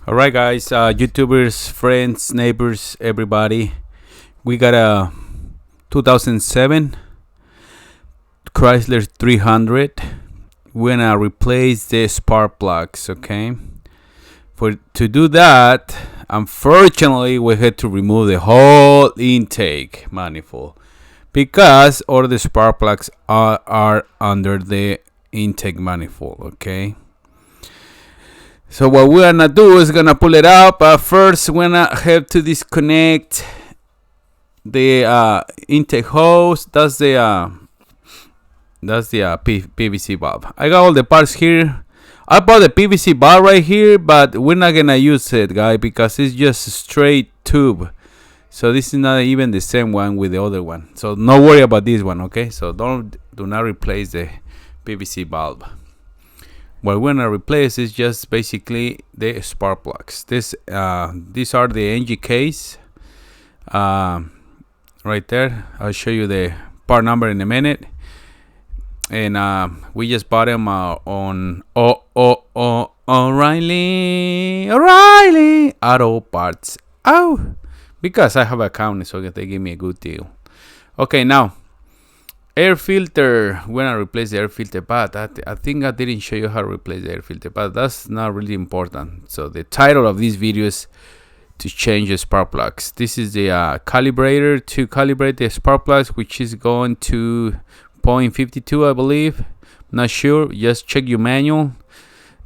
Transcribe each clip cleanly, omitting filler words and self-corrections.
All right, guys, YouTubers, friends, neighbors, everybody. We got a 2007 Chrysler 300. We're gonna replace the spark plugs, okay? To do that, unfortunately, we had to remove the whole intake manifold because all the spark plugs are under the intake manifold, okay? So what we're gonna do is gonna pull it up. First, we're gonna have to disconnect the intake hose. That's the PVC valve. I got all the parts here. I bought the PVC valve right here, but we're not gonna use it, guys, because it's just a straight tube. So this is not even the same one with the other one. So no worry about this one, okay? So do not replace the PVC valve. What we're gonna replace is just basically the spark plugs. These are the NG case right there. I'll show you the part number in a minute. And we just bought them on O'Reilly Auto Parts. Oh, because I have an account, so they give me a good deal. Okay, now air filter. We're gonna replace the air filter, but I think I didn't show you how to replace the air filter, but that's not really important. So the title of this video is to change the spark plugs. This is the calibrator to calibrate the spark plugs, which is going to 0.52, I believe. Not sure. Just check your manual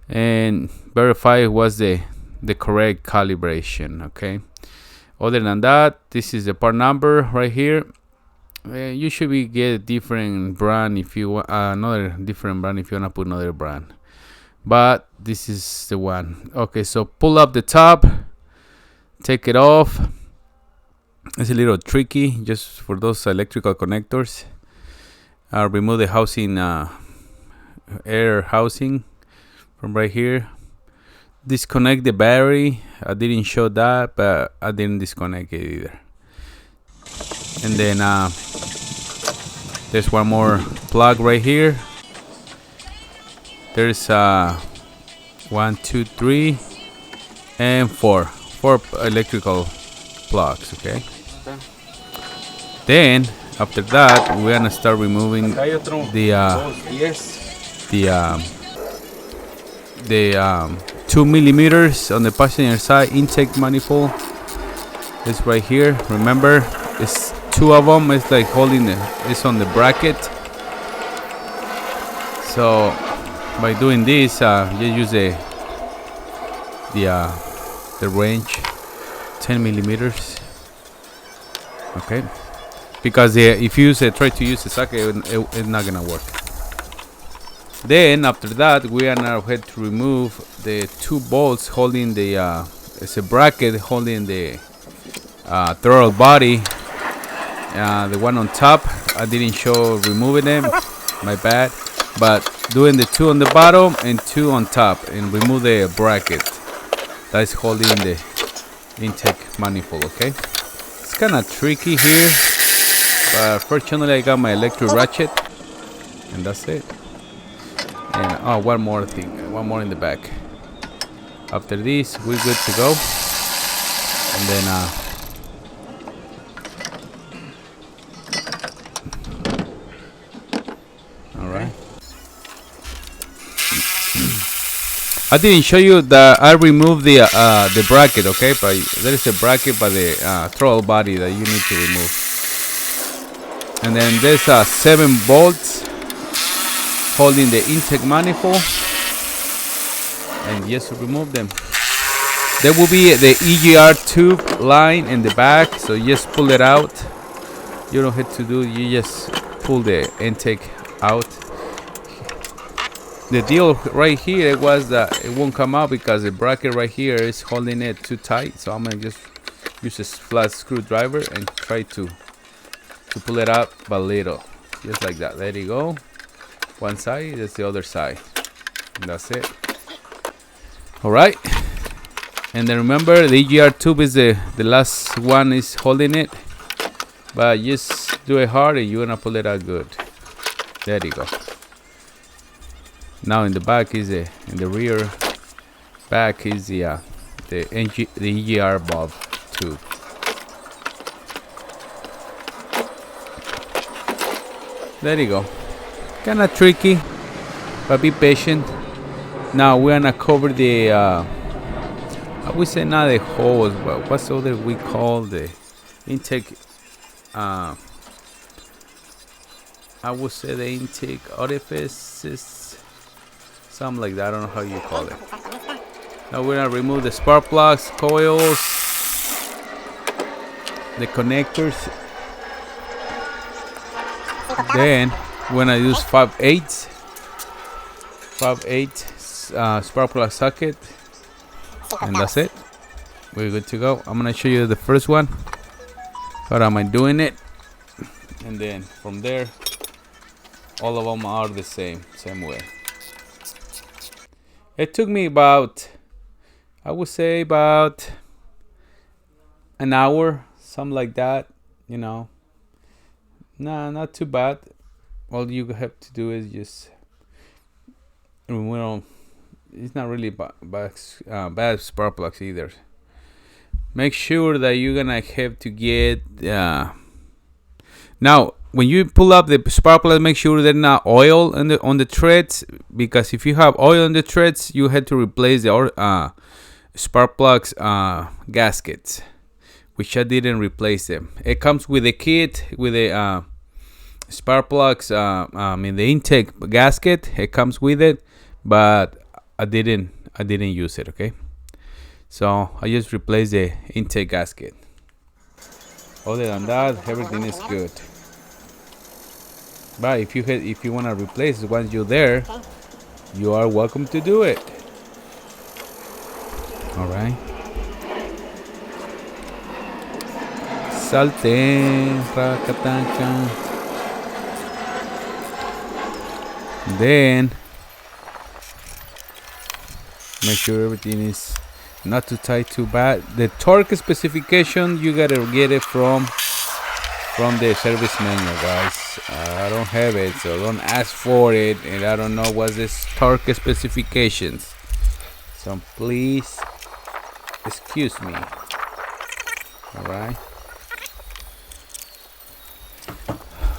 and verify it was the correct calibration. Okay. Other than that, this is the part number right here. You should get a different brand if you want another different brand if you wanna put another brand, but this is the one. Okay, so pull up the top, take it off. It's a little tricky just for those electrical connectors. Remove the housing, air housing from right here. Disconnect the battery. I didn't show that, but I didn't disconnect it either. And then there's one more plug right here. There's 1, 2, 3, and 4 electrical plugs. Okay. Then after that, we're gonna start removing the 2 millimeters on the passenger side intake manifold. It's right here. Remember, it's 2 of them. It's like holding it's on the bracket. So by doing this, you use the range 10 millimeters. Okay, because if you try to use the socket, it's not gonna work. Then after that, we are now going to remove the 2 bolts holding the it's a bracket holding the throttle body. The one on top, I didn't show removing them, my bad, but doing the 2 on the bottom and 2 on top, and remove the bracket that's holding the intake manifold. Okay, it's kind of tricky here, but fortunately I got my electric ratchet, and that's it. And one more thing, one more in the back. After this, we're good to go. And then I didn't show you that I removed the bracket, okay? But there is a bracket by the throttle body that you need to remove. And then there's 7 bolts holding the intake manifold, and just remove them. There will be the EGR tube line in the back, so just pull it out. You don't have to do. You just pull the intake out. The deal right here was that it won't come out because the bracket right here is holding it too tight. So I'm gonna just use a flat screwdriver and try to pull it out a little, just like that. There you go. One side, that's the other side, and that's it. All right. And then remember, the EGR tube is the last one is holding it, but just do it hard and you're gonna pull it out good. There you go. Now in the back is in the rear back is the the EGR bulb too. There you go. Kind of tricky, but be patient. Now we're gonna cover the I would say not the hose, but what's the other we call the intake? I would say the intake orifices, something like that. I don't know how you call it. Now we're gonna remove the spark plugs, coils, the connectors. Then we're gonna use 5/8 spark plug socket, and that's it. We're good to go. I'm gonna show you the first one. How am I doing it? And then from there, all of them are the same way. It took me about, I would say about an hour, something like that. Nah, not too bad. All you have to do is just, it's not really bad spark plugs either. Make sure that you're gonna have to get now when you pull up the spark plug, make sure there's not oil on the threads, because if you have oil on the threads, you had to replace the spark plugs gaskets, which I didn't replace them. It comes with a kit with a spark plugs in the intake gasket. It comes with it, but I didn't use it. Okay, so I just replaced the intake gasket. Other than that, everything is good. But if you want to replace it once you're there, you are welcome to do it. All right. Salte, racataca. Then make sure everything is not too tight, too bad. The torque specification, you gotta get it from the service manual, guys. I don't have it, so don't ask for it, and I don't know what's this torque specifications, so please excuse me. All right.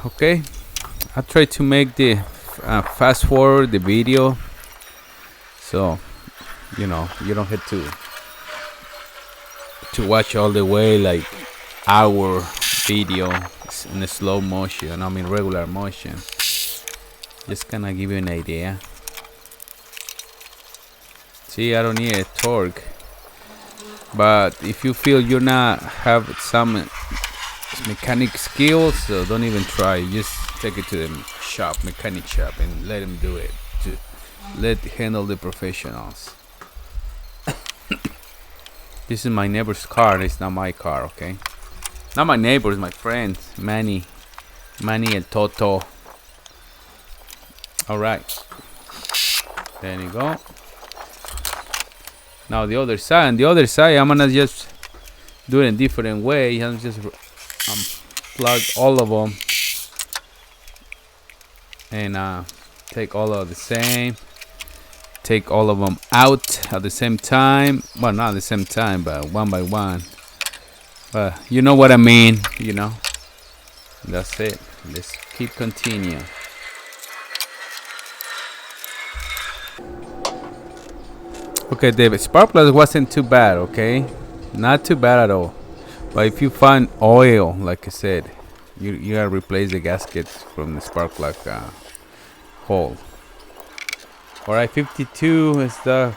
Okay, I try to make the fast forward the video, so you don't have to watch all the way like our video in a slow motion. I mean regular motion. Just gonna give you an idea. See, I don't need a torque, but if you feel you're not have some mechanic skills, so don't even try. Just take it to the mechanic shop, and let them do it. Handle the professionals. This is my neighbor's car. It's not my car, okay? Not my neighbors, my friends. Manny El Toto. All right. There you go. Now the other side. On the other side, I'm gonna just do it in a different way. I'm just plug all of them and take all of the same. Take all of them out at the same time. Well, not at the same time, but one by one. But you know what I mean, That's it. Let's keep continuing. Okay, David, spark plug wasn't too bad, okay? Not too bad at all. But if you find oil, like I said, you gotta replace the gaskets from the spark plug hole. Alright, 52 is the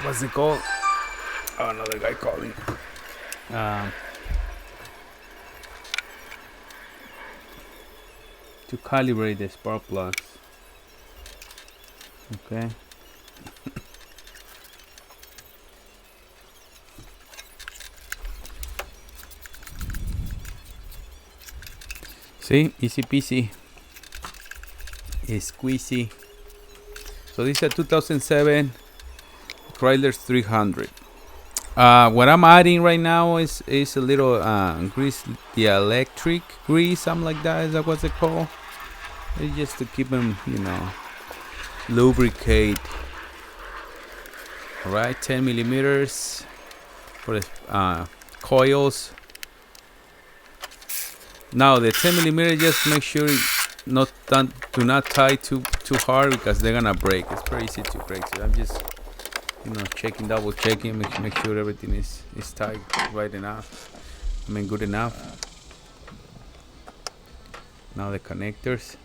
what's it called? Oh, another guy calling. To calibrate the spark plugs. Okay. See, easy peasy. Squeezy. So this is a 2007 Chrysler 300. What I'm adding right now is a little grease, the electric grease, something like that. Is that what's it called? It's just to keep them, lubricate All right, 10 millimeters for the coils. Now the 10 millimeter, just make sure do not tie too hard, because they're gonna break. It's pretty easy to break. So I'm just checking, double checking, make sure everything is tight right enough. Good enough. Now the connectors.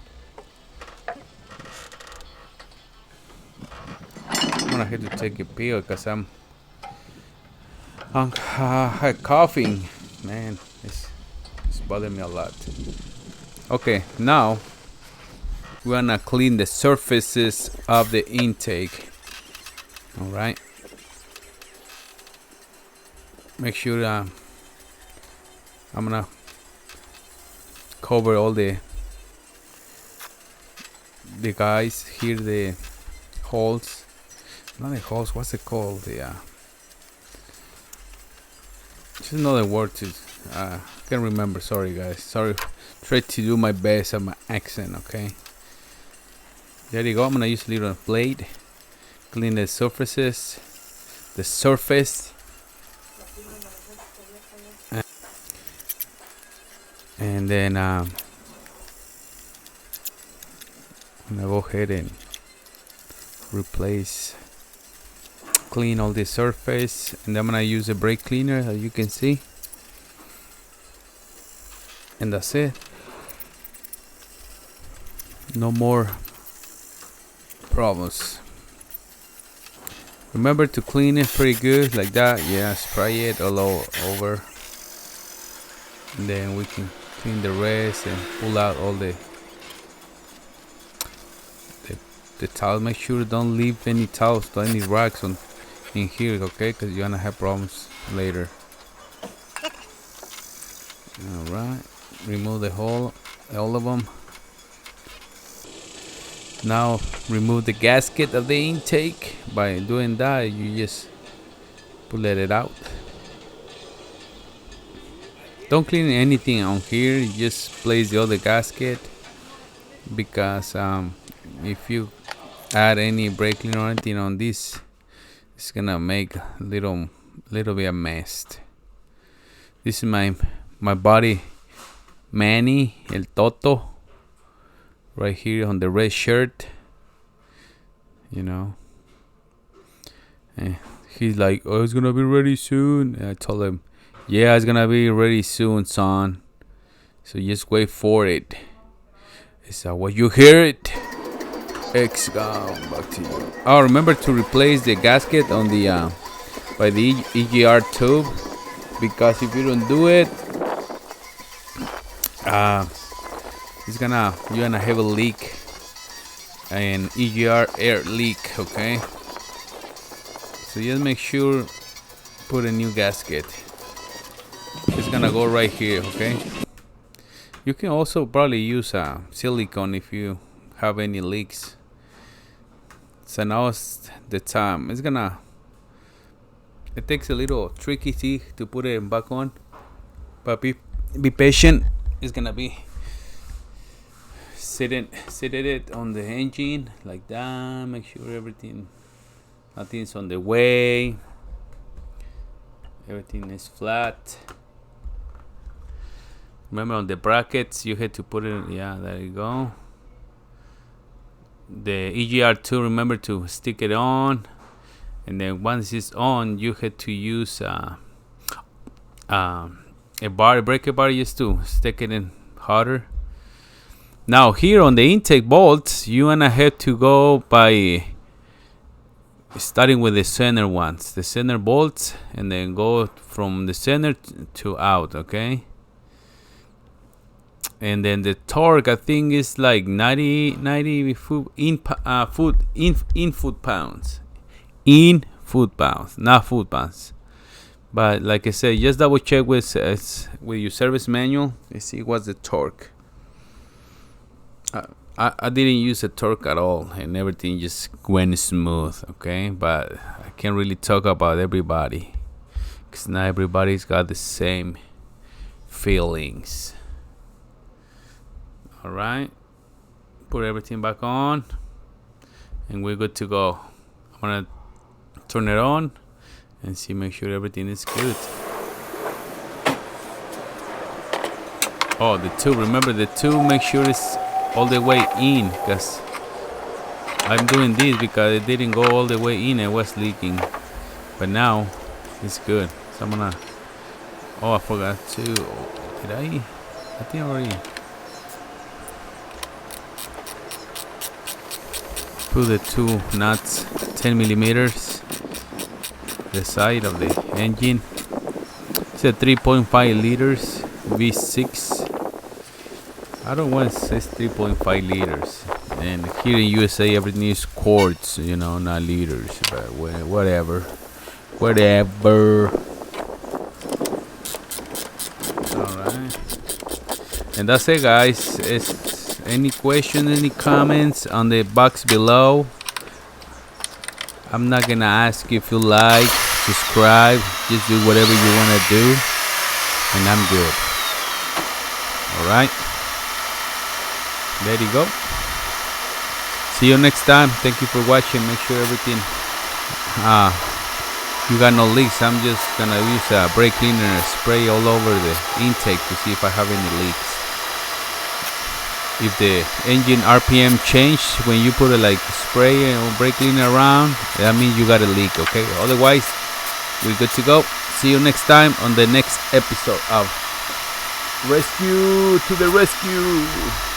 I'm gonna have to take a pill because I'm coughing. Man, it's bothering me a lot. Okay, now we're gonna clean the surfaces of the intake. All right. Make sure I'm gonna cover all the guys here, the holes. Not the holes. What's it called? Just another word to. Can't remember. Sorry, guys. Sorry. Try to do my best at my accent. Okay. There you go. I'm gonna use a little blade. Clean the surfaces. The surface. And then I'm gonna go ahead and clean all the surface, and I'm gonna use a brake cleaner, as you can see, and that's it. No more problems. Remember to clean it pretty good like that. Yeah, spray it all over, and then we can clean the rest and pull out all the towels. Make sure don't leave any towels or any rags in here, okay? Because you're gonna have problems later. All right, remove all of them. Now remove the gasket of the intake. By doing that, you just pull it out. Don't clean anything on here. You just place the other gasket, because if you add any brake cleaner or anything on this, it's gonna make a little bit of mess. This is my buddy Manny El Toto, right here on the red shirt. And he's like, "Oh, it's gonna be ready soon." And I told him, "Yeah, it's gonna be ready soon, son. So just wait for it." Is that what you hear it? Back to you. Oh, remember to replace the gasket on the by the EGR tube, because if you don't do it, you're gonna have a leak, an EGR air leak. Okay, so just make sure put a new gasket. It's gonna go right here. Okay, you can also probably use silicone if you have any leaks. So now it's the time. It takes a little tricky to put it back on, but be patient. It's gonna be sitting it on the engine like that. Make sure nothing's on the way. Everything is flat. Remember, on the brackets you had to put it. Yeah, there you go. The EGR2, remember to stick it on, and then once it's on, you had to use a breaker bar just to stick it in harder. Now here on the intake bolts, you wanna have to go by starting with the center ones, the center bolts, and then go from the center to out, okay? And then the torque, I think, is like 90 foot pounds, not foot pounds. But like I said, just double check with your service manual and see what's the torque. I didn't use a torque at all, and everything just went smooth, okay? But I can't really talk about everybody, because not everybody's got the same feelings. All right, put everything back on, and we're good to go. I'm gonna turn it on and see, make sure everything is good. Oh, the tube, remember the tube, make sure it's all the way in, because I'm doing this because it didn't go all the way in, it was leaking, but now it's good. So I'm gonna, oh, I forgot to, did I think I already put the two nuts, 10 millimeters, the side of the engine. It's a 3.5 liters V6. I don't want to say 3.5 liters. And here in USA, everything is quarts, you know, not liters. But whatever. Alright. And that's it, guys. Any questions, any comments on the box below. I'm not going to ask if you like, subscribe. Just do whatever you want to do. And I'm good. Alright. There you go. See you next time. Thank you for watching. Make sure everything you got no leaks. I'm just gonna use a brake cleaner and spray all over the intake to see if I have any leaks. If the engine RPM changed when you put it like spray and brake cleaner around, that means you got a leak, okay? Otherwise, we're good to go. See you next time on the next episode of Rescue to the Rescue.